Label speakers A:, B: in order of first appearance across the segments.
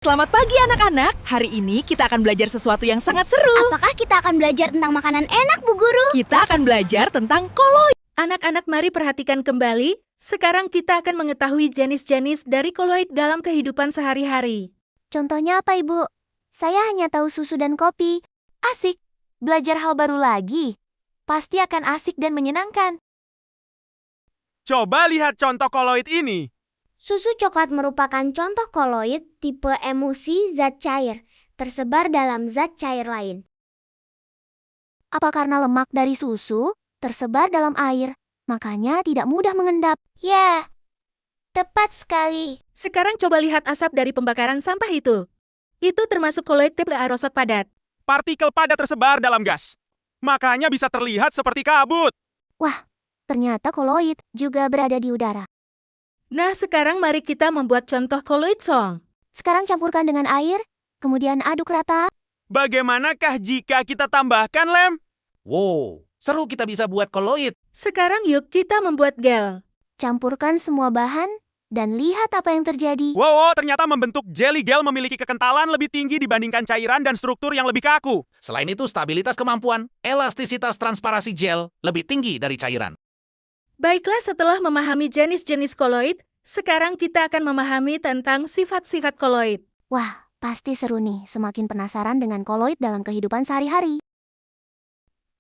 A: Selamat pagi anak-anak, hari ini kita akan belajar sesuatu yang sangat seru.
B: Apakah kita akan belajar tentang makanan enak, Bu Guru?
A: Kita akan belajar tentang koloid.
C: Anak-anak mari perhatikan kembali, sekarang kita akan mengetahui jenis-jenis dari koloid dalam kehidupan sehari-hari.
B: Contohnya apa, Ibu? Saya hanya tahu susu dan kopi.
D: Asik, belajar hal baru lagi. Pasti akan asik dan menyenangkan.
E: Coba lihat contoh koloid ini.
B: Susu coklat merupakan contoh koloid tipe emulsi zat cair, tersebar dalam zat cair lain. Apa karena lemak dari susu tersebar dalam air, makanya tidak mudah mengendap? Ya, tepat sekali.
C: Sekarang coba lihat asap dari pembakaran sampah itu. Itu termasuk koloid tipe aerosol padat.
E: Partikel padat tersebar dalam gas. Makanya bisa terlihat seperti kabut.
B: Wah, ternyata koloid juga berada di udara.
C: Nah, sekarang mari kita membuat contoh koloid song.
B: Sekarang campurkan dengan air, kemudian aduk rata.
E: Bagaimanakah jika kita tambahkan lem?
F: Wow, seru kita bisa buat koloid.
C: Sekarang yuk kita membuat gel.
B: Campurkan semua bahan dan lihat apa yang terjadi.
E: Wow, ternyata membentuk jelly gel memiliki kekentalan lebih tinggi dibandingkan cairan dan struktur yang lebih kaku.
F: Selain itu, stabilitas kemampuan, elastisitas transparasi gel lebih tinggi dari cairan.
C: Baiklah, setelah memahami jenis-jenis koloid, sekarang kita akan memahami tentang sifat-sifat koloid.
B: Wah, pasti seru nih. Semakin penasaran dengan koloid dalam kehidupan sehari-hari.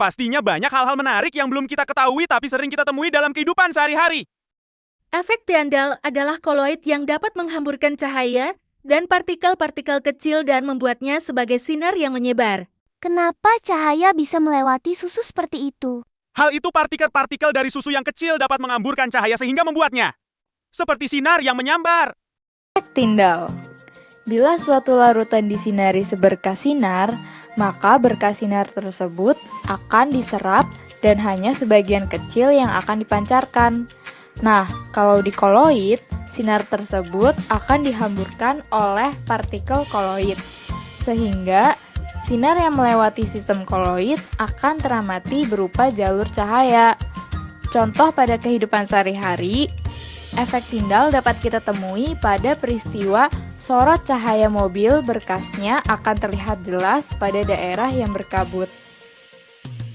E: Pastinya banyak hal-hal menarik yang belum kita ketahui tapi sering kita temui dalam kehidupan sehari-hari.
C: Efek Tyndall adalah koloid yang dapat menghamburkan cahaya dan partikel-partikel kecil dan membuatnya sebagai sinar yang menyebar.
B: Kenapa cahaya bisa melewati susu seperti itu?
E: Hal itu partikel-partikel dari susu yang kecil dapat mengamburkan cahaya sehingga membuatnya seperti sinar yang menyambar.
G: Efek Tyndall. Bila suatu larutan disinari seberkas sinar, maka berkas sinar tersebut akan diserap dan hanya sebagian kecil yang akan dipancarkan. Nah, kalau di koloid, sinar tersebut akan dihamburkan oleh partikel koloid, sehingga sinar yang melewati sistem koloid akan teramati berupa jalur cahaya. Contoh pada kehidupan sehari-hari, efek Tyndall dapat kita temui pada peristiwa sorot cahaya mobil berkasnya akan terlihat jelas pada daerah yang berkabut.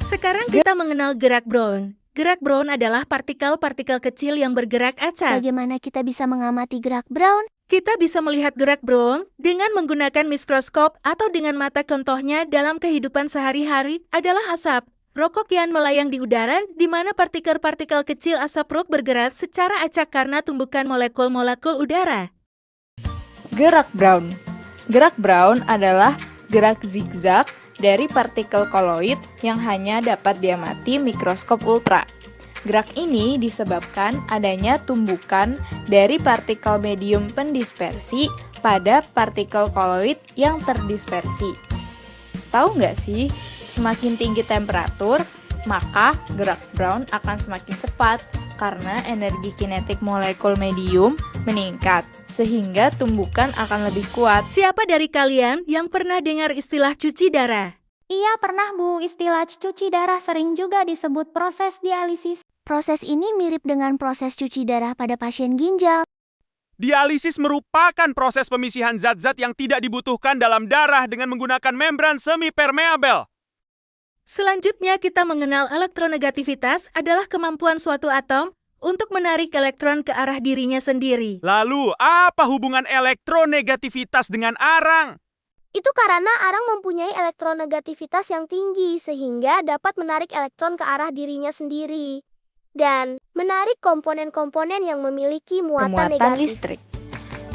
C: Sekarang kita mengenal gerak Brown. Gerak Brown adalah partikel-partikel kecil yang bergerak acak.
B: Bagaimana kita bisa mengamati gerak Brown?
C: Kita bisa melihat gerak Brown dengan menggunakan mikroskop atau dengan mata. Contohnya dalam kehidupan sehari-hari adalah asap. Rokok yang melayang di udara di mana partikel-partikel kecil asap rok bergerak secara acak karena tumbukan molekul-molekul udara.
G: Gerak Brown. Gerak Brown adalah gerak zigzag dari partikel koloid yang hanya dapat diamati mikroskop ultra. Gerak ini disebabkan adanya tumbukan dari partikel medium pendispersi pada partikel koloid yang terdispersi. Tahu nggak sih, semakin tinggi temperatur, maka gerak Brown akan semakin cepat karena energi kinetik molekul medium meningkat, sehingga tumbukan akan lebih kuat.
C: Siapa dari kalian yang pernah dengar istilah cuci darah?
B: Iya pernah, Bu. Istilah cuci darah sering juga disebut proses dialisis. Proses ini mirip dengan proses cuci darah pada pasien ginjal.
E: Dialisis merupakan proses pemisihan zat-zat yang tidak dibutuhkan dalam darah dengan menggunakan membran semi-permeabel.
C: Selanjutnya kita mengenal elektronegativitas adalah kemampuan suatu atom untuk menarik elektron ke arah dirinya sendiri.
E: Lalu, apa hubungan elektronegativitas dengan arang?
B: Itu karena arang mempunyai elektronegativitas yang tinggi sehingga dapat menarik elektron ke arah dirinya sendiri dan menarik komponen-komponen yang memiliki muatan negatif.
G: Listrik.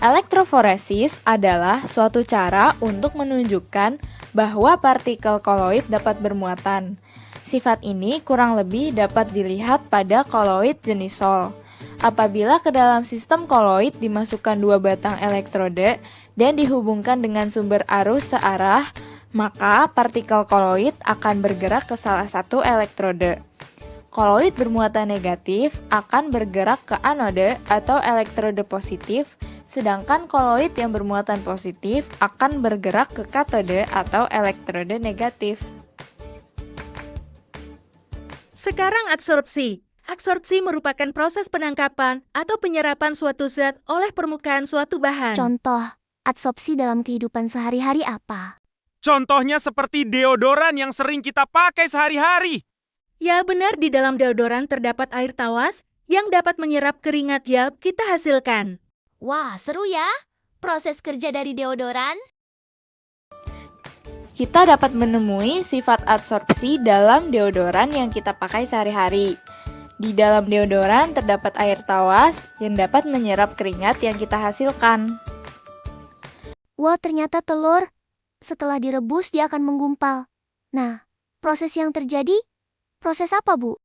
G: Elektroforesis adalah suatu cara untuk menunjukkan bahwa partikel koloid dapat bermuatan. Sifat ini kurang lebih dapat dilihat pada koloid jenis Sol. Apabila ke dalam sistem koloid dimasukkan dua batang elektrode dan dihubungkan dengan sumber arus searah, maka partikel koloid akan bergerak ke salah satu elektrode. Koloid bermuatan negatif akan bergerak ke anode atau elektrode positif, sedangkan koloid yang bermuatan positif akan bergerak ke katode atau elektrode negatif.
C: Sekarang absorpsi. Absorpsi merupakan proses penangkapan atau penyerapan suatu zat oleh permukaan suatu bahan.
B: Contoh, adsorpsi dalam kehidupan sehari-hari apa?
E: Contohnya seperti deodoran yang sering kita pakai sehari-hari.
C: Ya benar, di dalam deodoran terdapat air tawas yang dapat menyerap keringat yang kita hasilkan.
B: Wah, seru ya. Proses kerja dari deodoran.
G: Kita dapat menemui sifat adsorpsi dalam deodoran yang kita pakai sehari-hari. Di dalam deodoran terdapat air tawas yang dapat menyerap keringat yang kita hasilkan.
B: Wah, ternyata telur setelah direbus dia akan menggumpal. Nah, proses yang terjadi, proses apa, Bu?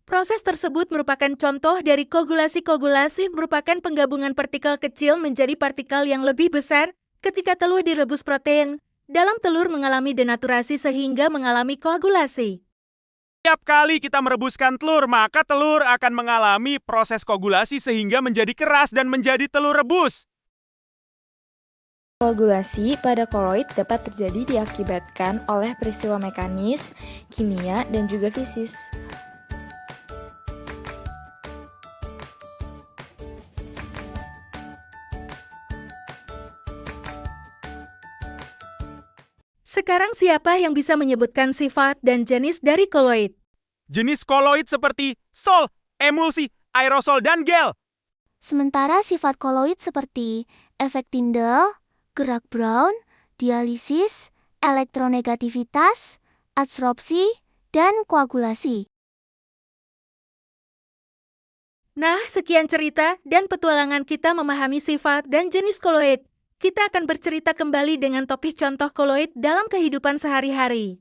C: Proses tersebut merupakan contoh dari koagulasi. Koagulasi merupakan penggabungan partikel kecil menjadi partikel yang lebih besar ketika telur direbus protein. Dalam telur mengalami denaturasi sehingga mengalami koagulasi.
E: Setiap kali kita merebuskan telur, maka telur akan mengalami proses koagulasi sehingga menjadi keras dan menjadi telur rebus.
G: Koagulasi pada koloid dapat terjadi diakibatkan oleh peristiwa mekanis, kimia, dan juga fisis.
C: Sekarang siapa yang bisa menyebutkan sifat dan jenis dari koloid?
E: Jenis koloid seperti sol, emulsi, aerosol, dan gel.
B: Sementara sifat koloid seperti efek Tyndall, gerak Brown, dialisis, elektronegativitas, adsorpsi, dan koagulasi.
C: Nah, sekian cerita dan petualangan kita memahami sifat dan jenis koloid. Kita akan bercerita kembali dengan topik contoh koloid dalam kehidupan sehari-hari.